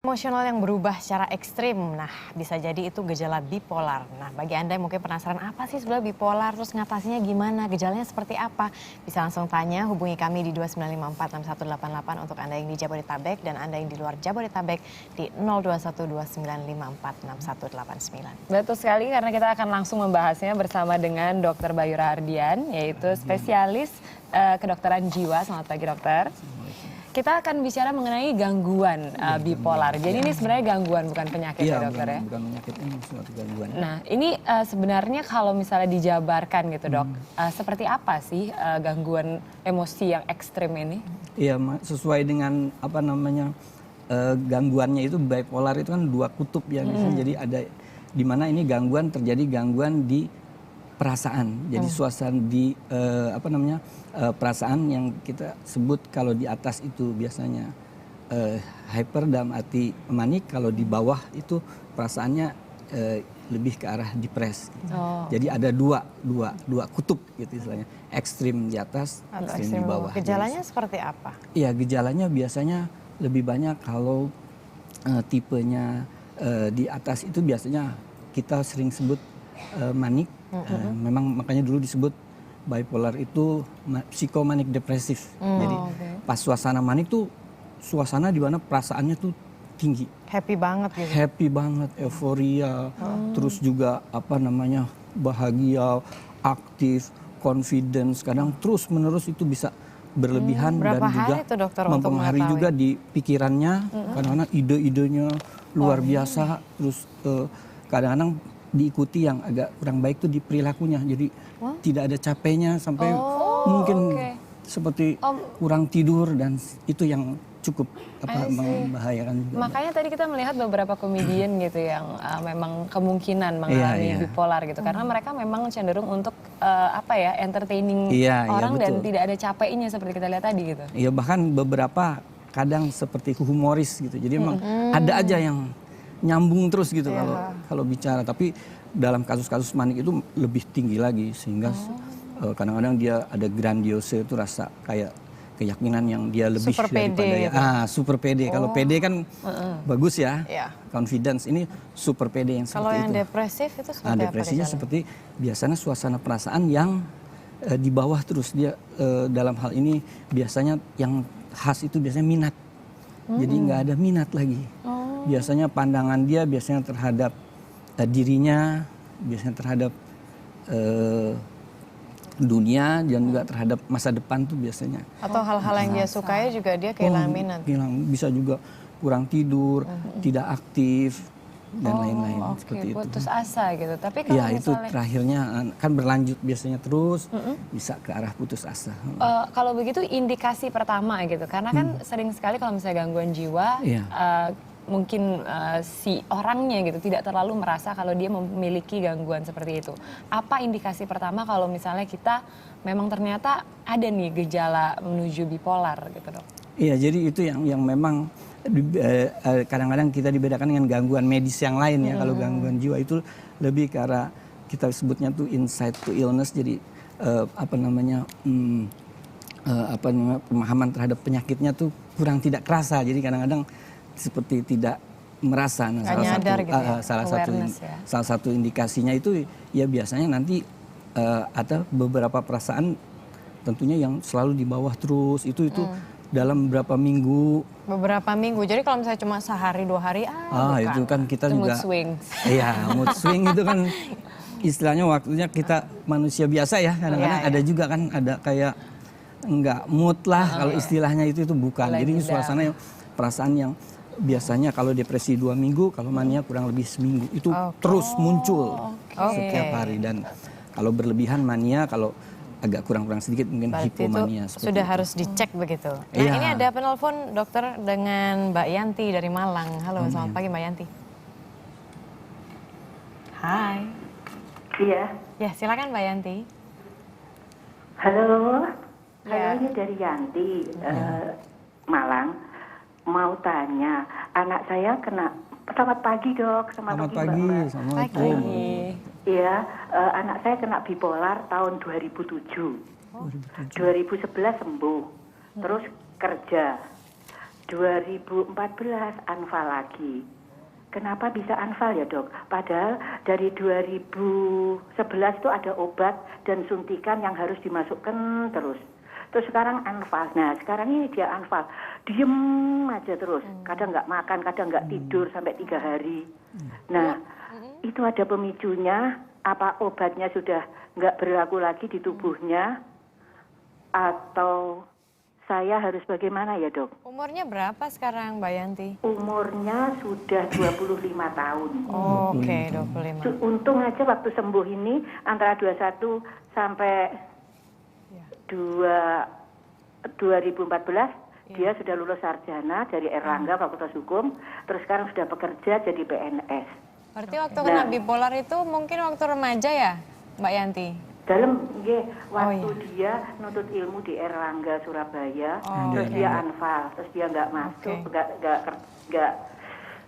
Emosional yang berubah secara ekstrim, nah bisa jadi itu gejala bipolar. Nah bagi Anda yang mungkin penasaran apa sih sebenarnya bipolar, terus ngatasinya gimana, gejalanya seperti apa? Bisa langsung tanya, hubungi kami di 29546188 untuk Anda yang di Jabodetabek dan Anda yang di luar Jabodetabek di 021295461189. Betul sekali karena kita akan langsung membahasnya bersama dengan Dr. Bayu Rahardian, yaitu spesialis kedokteran jiwa. Selamat pagi dokter. Kita akan bicara mengenai gangguan bipolar. Jadi ini sebenarnya gangguan bukan penyakit ya dokter ya? Bukan penyakit, ini suatu gangguan. Nah ini sebenarnya kalau misalnya dijabarkan gitu dok, seperti apa sih gangguan emosi yang ekstrim ini? Iya, sesuai dengan apa namanya gangguannya itu bipolar itu kan dua kutub ya. Jadi ada di mana ini terjadi gangguan di perasaan. Jadi suasana di apa namanya perasaan yang kita sebut kalau di atas itu biasanya hyper dalam arti manik, kalau di bawah itu perasaannya lebih ke arah depres. Jadi ada dua kutub gitu istilahnya, ekstrim di atas, ekstrim di bawah. Gejalanya seperti apa? Iya, gejalanya biasanya lebih banyak kalau tipenya di atas itu biasanya kita sering sebut manik. Memang makanya dulu disebut bipolar itu psikomanik depresif. Jadi pas suasana manik tuh suasana di mana perasaannya tuh tinggi. Happy banget gitu. Happy banget, euforia, terus juga apa namanya bahagia, aktif, confidence. Kadang terus menerus itu bisa berlebihan dan juga itu, dokter, mempengaruhi juga di pikirannya. Kadang-kadang ide-idenya luar biasa. Terus kadang-kadang diikuti yang agak kurang baik tuh di perilakunya. Jadi tidak ada capeknya sampai mungkin seperti kurang tidur, dan itu yang cukup membahayakan juga. Makanya tadi kita melihat beberapa komedian gitu yang memang kemungkinan mengalami bipolar gitu, karena mereka memang cenderung untuk entertaining orang dan tidak ada capeknya seperti kita lihat tadi gitu. Iya, bahkan beberapa kadang seperti humoris gitu. Jadi memang ada aja yang nyambung terus gitu kalau bicara, tapi dalam kasus-kasus manik itu lebih tinggi lagi, sehingga kadang-kadang dia ada grandiose itu, rasa kayak keyakinan yang dia lebih super daripada pede, super pede. Kalau pede kan bagus ya, confidence. Ini super pede yang seperti itu. Kalau yang depresif itu seperti depresinya seperti biasanya suasana perasaan yang di bawah terus. Dia dalam hal ini biasanya yang khas itu biasanya minat. Jadi nggak ada minat lagi. Biasanya pandangan dia biasanya terhadap dirinya, biasanya terhadap dunia, dan juga terhadap masa depan tuh biasanya. Atau hal-hal yang dia sukai juga dia kehilangan minat. Bisa juga kurang tidur, tidak aktif, dan lain-lain seperti itu. Putus asa gitu. Tapi kalau misalnya itu terakhirnya kan berlanjut biasanya terus bisa ke arah putus asa. Kalau begitu indikasi pertama gitu, karena kan sering sekali kalau misalnya gangguan jiwa mungkin si orangnya gitu tidak terlalu merasa kalau dia memiliki gangguan seperti itu. Apa indikasi pertama kalau misalnya kita memang ternyata ada nih gejala menuju bipolar gitu dok? Iya, jadi itu yang memang kadang-kadang kita dibedakan dengan gangguan medis yang lain ya. Kalau gangguan jiwa itu lebih ke arah kita sebutnya tuh insight to illness. Jadi pemahaman terhadap penyakitnya tuh kurang tidak kerasa. Jadi kadang-kadang seperti tidak merasa. Nah, salah satu indikasinya itu ya biasanya nanti ada beberapa perasaan tentunya yang selalu di bawah terus. Itu dalam beberapa minggu. Jadi kalau misalnya cuma sehari 2 hari itu kan kita itu juga mood swings. Iya, mood swing itu kan istilahnya waktunya kita manusia biasa ya. Kadang-kadang ada juga kan ada kayak enggak mood lah kalau istilahnya itu bukan. Jadi suasana perasaan yang biasanya kalau depresi 2 minggu, kalau mania kurang lebih seminggu. Itu terus muncul setiap hari. Dan kalau berlebihan mania, kalau agak kurang sedikit mungkin hipomania. Sudah harus dicek begitu. Nah ini ada penelpon dokter dengan Mbak Yanti dari Malang. Halo, selamat pagi Mbak Yanti. Hai. Iya. Ya, silakan Mbak Yanti. Halo. Ini dari Yanti, Malang. Mau tanya, anak saya kena, selamat pagi dok, selamat pagi, Assalamualaikum. Iya, anak saya kena bipolar tahun 2007. 2011 sembuh, terus kerja. 2014 anfal lagi. Kenapa bisa anfal ya dok? Padahal dari 2011 itu ada obat dan suntikan yang harus dimasukkan terus. Terus sekarang anfal. Nah sekarang ini dia anfal. Diem aja terus. Kadang nggak makan, kadang nggak tidur sampai 3 hari. Nah itu ada pemicunya. Apa obatnya sudah nggak berlaku lagi di tubuhnya? Atau saya harus bagaimana ya dok? Umurnya berapa sekarang Mbak Yanti? Umurnya sudah 25 tahun. Oh, Oke, 25. Untung aja waktu sembuh ini antara 21 sampai 2014 dia sudah lulus sarjana dari Erlangga Fakultas Hukum, terus sekarang sudah bekerja jadi PNS. Berarti waktu kena bipolar itu mungkin waktu remaja ya Mbak Yanti? Dalam waktu dia nuntut ilmu di Erlangga Surabaya, terus dia anfal, terus dia nggak masuk, nggak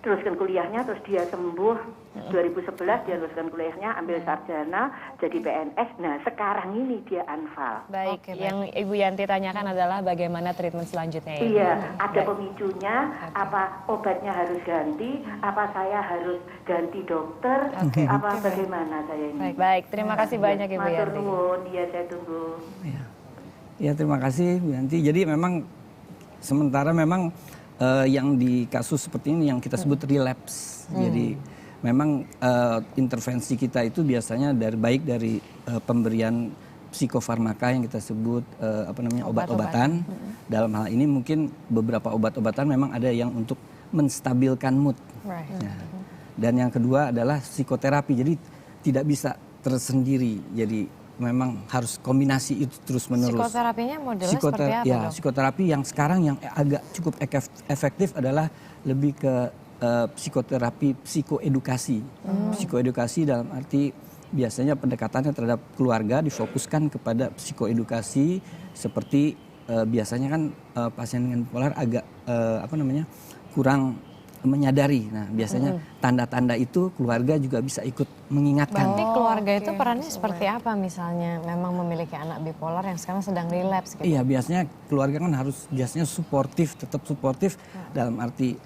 teruskan kuliahnya, terus dia sembuh 2011 dia teruskan kuliahnya, ambil sarjana, jadi PNS. Nah sekarang ini dia anfal. Baik, yang Ibu Yanti tanyakan adalah bagaimana treatment selanjutnya ya? Iya, ada pemicunya, apa obatnya harus ganti, apa saya harus ganti dokter, apa bagaimana saya ini. Baik, terima kasih banyak Ibu Yanti. Matur nuwun, ya saya tunggu. Ya terima kasih Bu Yanti. Jadi memang sementara memang yang di kasus seperti ini yang kita sebut relapse. Jadi memang intervensi kita itu biasanya baik dari pemberian psikofarmaka yang kita sebut obat-obatan. Dalam hal ini mungkin beberapa obat-obatan memang ada yang untuk menstabilkan mood. Nah, dan yang kedua adalah psikoterapi. Jadi tidak bisa tersendiri. Jadi memang harus kombinasi itu terus-menerus. Psikoterapinya modelnya seperti apa dok? Psikoterapi yang sekarang yang agak cukup efektif adalah lebih ke psikoterapi psikoedukasi. Psikoedukasi dalam arti biasanya pendekatannya terhadap keluarga difokuskan kepada psikoedukasi seperti biasanya kan pasien dengan bipolar agak kurang menyadari. Nah, biasanya tanda-tanda itu keluarga juga bisa ikut mengingatkan. Berarti keluarga itu perannya seperti apa misalnya memang memiliki anak bipolar yang sekarang sedang relapse gitu? Iya, biasanya keluarga kan harus biasanya suportif, tetap suportif dalam arti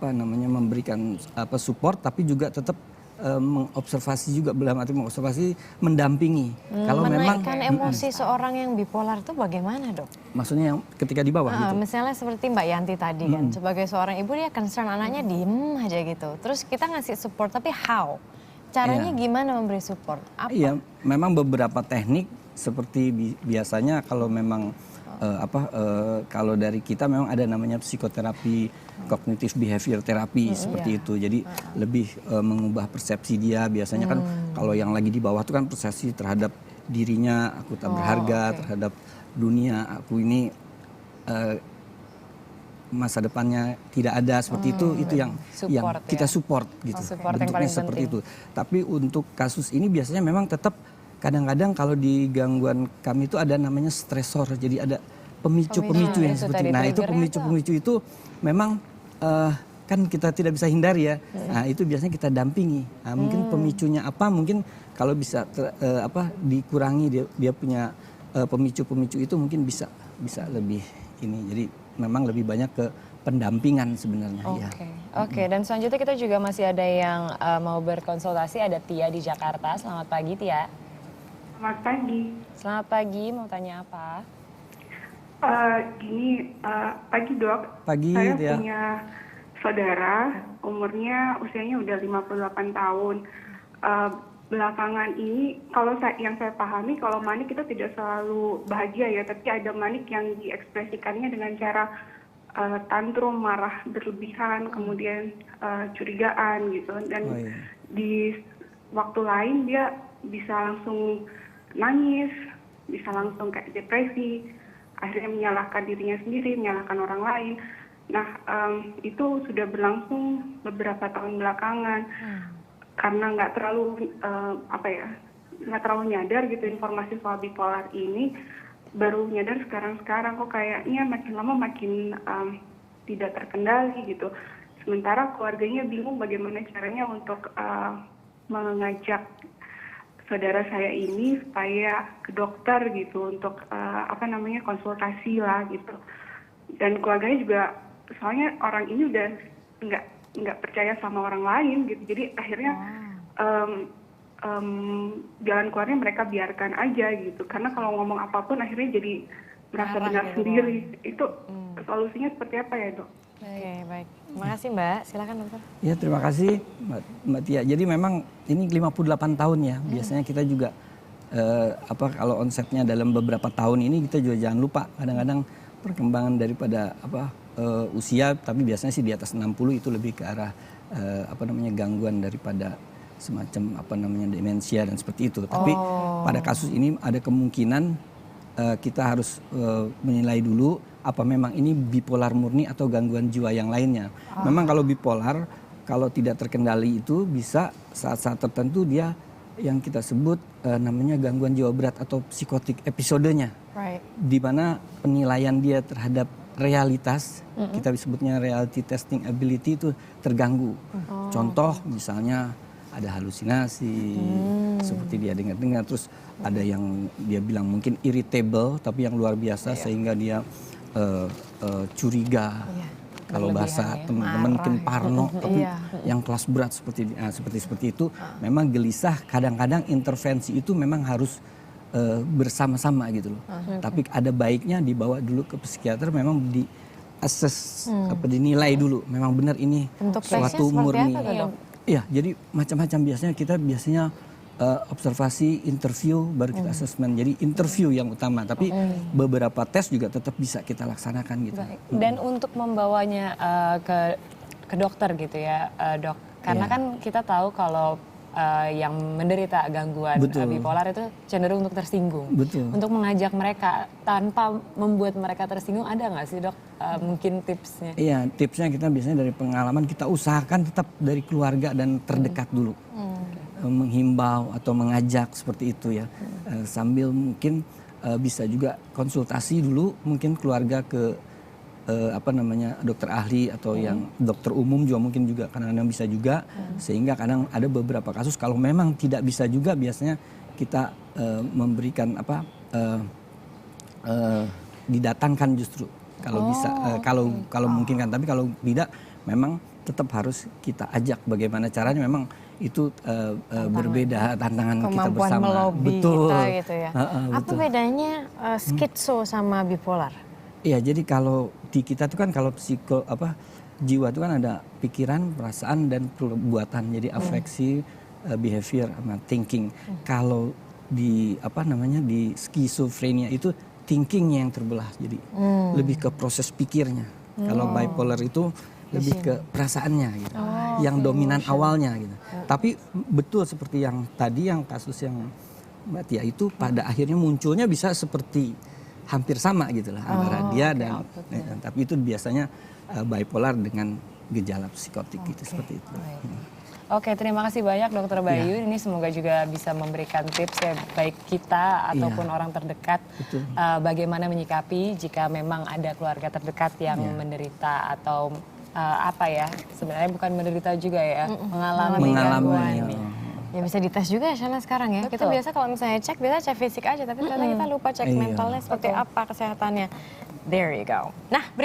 memberikan support tapi juga tetap mengobservasi juga, dalam arti mengobservasi, mendampingi. Kalau memang emosi seorang yang bipolar itu bagaimana dok? Maksudnya yang ketika di bawah gitu. Misalnya seperti Mbak Yanti tadi kan, sebagai seorang ibu dia concern anaknya diem aja gitu. Terus kita ngasih support, tapi how? Caranya gimana memberi support? Apa? Iya, memang beberapa teknik seperti biasanya kalau memang kalau dari kita memang ada namanya psikoterapi kognitif behavior terapi seperti itu. Jadi lebih mengubah persepsi dia. Biasanya kan kalau yang lagi di bawah itu kan persepsi terhadap dirinya, aku tak berharga, terhadap dunia, aku ini masa depannya tidak ada, seperti itu yang kita support gitu. Bentuknya seperti itu. Tapi untuk kasus ini biasanya memang tetap kadang-kadang kalau di gangguan kami itu ada namanya stresor. Jadi ada pemicu-pemicu yang seperti itu. Nah, itu pemicu-pemicu itu memang kan kita tidak bisa hindari ya. Nah, itu biasanya kita dampingi. Nah, mungkin pemicunya apa? Mungkin kalau bisa dikurangi dia punya pemicu-pemicu itu mungkin bisa lebih ini. Jadi memang lebih banyak ke pendampingan sebenarnya. Oke. Dan selanjutnya kita juga masih ada yang mau berkonsultasi. Ada Tia di Jakarta. Selamat pagi Tia. Selamat pagi. Selamat pagi, mau tanya apa? Pagi dok. Pagi, saya Tia. punya saudara, usianya udah 58 tahun. Belakangan ini, yang saya pahami, kalau manik itu tidak selalu bahagia ya, tapi ada manik yang diekspresikannya dengan cara tantrum, marah berlebihan, kemudian curigaan gitu. Dan di waktu lain dia bisa langsung nangis, bisa langsung kayak depresi, akhirnya menyalahkan dirinya sendiri, menyalahkan orang lain. Nah, itu sudah berlangsung beberapa tahun belakangan. Karena nggak terlalu nyadar gitu informasi soal bipolar ini, baru nyadar sekarang kok kayaknya makin lama makin tidak terkendali gitu. Sementara keluarganya bingung bagaimana caranya untuk mengajak saudara saya ini supaya ke dokter gitu untuk konsultasi lah gitu. dan keluarganya juga, soalnya orang ini udah nggak percaya sama orang lain gitu, jadi akhirnya jalan keluarnya mereka biarkan aja gitu, karena kalau ngomong apapun akhirnya jadi merasa benar sendiri. Itu solusinya seperti apa ya, Dok? Oke, baik. Terima kasih Mbak. Silakan dokter. Ya, terima kasih Mbak Tia. Jadi memang ini 58 tahun ya. Biasanya kita juga kalau onsetnya dalam beberapa tahun ini, kita juga jangan lupa kadang-kadang perkembangan daripada usia, tapi biasanya sih di atas 60 itu lebih ke arah gangguan daripada semacam demensia dan seperti itu. Tapi pada kasus ini ada kemungkinan kita harus menilai dulu apa memang ini bipolar murni atau gangguan jiwa yang lainnya. Memang kalau bipolar, kalau tidak terkendali itu bisa saat-saat tertentu dia yang kita sebut namanya gangguan jiwa berat atau psikotik episodenya. Di mana penilaian dia terhadap realitas, kita sebutnya reality testing ability itu terganggu. Contoh misalnya ada halusinasi, seperti dia dengar-dengar, terus ada yang dia bilang mungkin irritable, tapi yang luar biasa sehingga dia curiga. Kalau bahasa teman-teman mungkin parno, tapi yang kelas berat seperti itu, memang gelisah. Kadang-kadang intervensi itu memang harus bersama-sama gitu loh. Tapi ada baiknya dibawa dulu ke psikiater, memang di assess, dinilai dulu, memang benar ini suatu murni. Iya, jadi macam-macam kita biasanya observasi, interview, baru kita assessment. Jadi interview yang utama, tapi beberapa tes juga tetap bisa kita laksanakan gitu. Dan untuk membawanya ke dokter gitu ya, Dok. Karena kan kita tahu kalau yang menderita gangguan bipolar itu cenderung untuk tersinggung. Untuk mengajak mereka tanpa membuat mereka tersinggung, ada nggak sih, Dok, mungkin tipsnya? Iya, tipsnya kita biasanya dari pengalaman, kita usahakan tetap dari keluarga dan terdekat dulu. Menghimbau atau mengajak seperti itu ya. Sambil mungkin bisa juga konsultasi dulu, mungkin keluarga ke dokter ahli atau yang dokter umum juga mungkin juga kadang-kadang bisa juga. Sehingga kadang ada beberapa kasus kalau memang tidak bisa juga, biasanya kita memberikan didatangkan justru kalau bisa, kalau mungkin kan. Tapi kalau tidak, memang tetap harus kita ajak bagaimana caranya. Memang itu berbeda tantangan kita bersama. Kemampuan melobi kita gitu ya. Apa betul. bedanya skitso sama bipolar? Iya, jadi kalau di kita tuh kan kalau jiwa itu kan ada pikiran, perasaan dan perbuatan. Jadi afeksi, behavior sama thinking. Kalau di di skizofrenia itu thinkingnya yang terbelah. Jadi lebih ke proses pikirnya. Kalau bipolar itu lebih ke perasaannya gitu. Yang dominan awalnya gitu. Tapi betul seperti yang tadi, yang kasus yang Mbak Tia itu pada akhirnya munculnya bisa seperti hampir sama gitu lah antara dia dan tapi itu biasanya bipolar dengan gejala psikotik gitu, seperti itu. Oke, terima kasih banyak Dokter Bayu. Ini semoga juga bisa memberikan tips ya, baik kita ataupun orang terdekat, bagaimana menyikapi jika memang ada keluarga terdekat yang menderita atau sebenarnya bukan menderita juga ya, mengalami gangguan ini. Ya bisa dites juga ya Shana sekarang ya. Kita biasa kalau misalnya cek, biasa cek fisik aja, tapi ternyata kita lupa cek mentalnya seperti apa, kesehatannya. There you go. Nah, berikut